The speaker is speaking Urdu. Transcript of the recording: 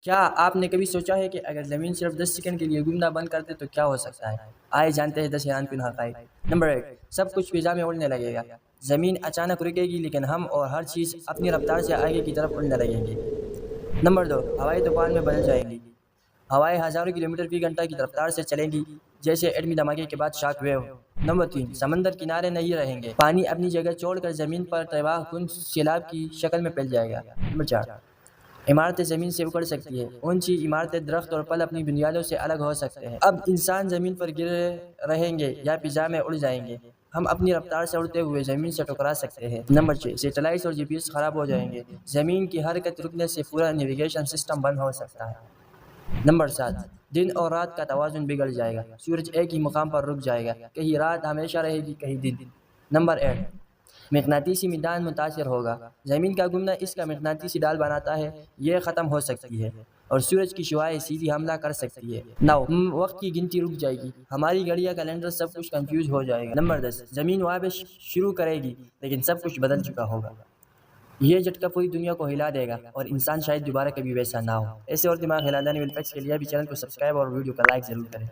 کیا آپ نے کبھی سوچا ہے کہ اگر زمین صرف 10 سیکنڈ کے لیے گھومنا بند کر دے تو کیا ہو سکتا ہے؟ آئے جانتے ہیں 10 حیران کن حقائق۔ نمبر 1، سب کچھ فضا میں اڑنے لگے گا۔ زمین اچانک رکے گی لیکن ہم اور ہر چیز اپنی رفتار سے آگے کی طرف اڑنے لگیں گے۔ نمبر 2، ہوائیں طوفان میں بدل جائیں گی۔ ہوائیں ہزاروں کلومیٹر فی گھنٹہ کی رفتار سے چلیں گی، جیسے ایٹمی دھماکے کے بعد شاک ویو۔ نمبر 3، سمندر کنارے نہیں رہیں گے، پانی اپنی جگہ چھوڑ کر زمین پر تباہ کن سیلاب کی شکل میں پھیل جائے گا۔ نمبر 4، عمارتیں زمین سے اکھڑ سکتی ہیں، اونچی عمارتیں، درخت اور پل اپنی بنیادوں سے الگ ہو سکتے ہیں۔ اب انسان زمین پر گرے رہیں گے یا فضا میں اڑ جائیں گے، ہم اپنی رفتار سے اڑتے ہوئے زمین سے ٹکرا سکتے ہیں۔ نمبر 6، سیٹلائٹس اور جی پی ایس خراب ہو جائیں گے، زمین کی حرکت رکنے سے پورا نیویگیشن سسٹم بند ہو سکتا ہے۔ نمبر 7، دن اور رات کا توازن بگڑ جائے گا، سورج ایک ہی مقام پر رک جائے گا، کہیں رات ہمیشہ رہے گی کہیں دن۔ نمبر 8، مقناطیسی میدان متاثر ہوگا، زمین کا گھومنا اس کا مقناطیسی ڈال بناتا ہے، یہ ختم ہو سکتی ہے اور سورج کی شعاعیں سیدھی حملہ کر سکتی ہے۔ 9، وقت کی گنتی رک جائے گی، ہماری گھڑیاں، کیلنڈر، سب کچھ کنفیوز ہو جائے گا۔ نمبر 10، زمین واپس شروع کرے گی لیکن سب کچھ بدل چکا ہوگا، یہ جھٹکا پوری دنیا کو ہلا دے گا اور انسان شاید دوبارہ کبھی ویسا نہ ہو۔ ایسے اور دماغ ہلا دینے والے فیکٹس کے لیے بھی چینل کو سبسکرائب اور ویڈیو کو لائک ضرور کریں۔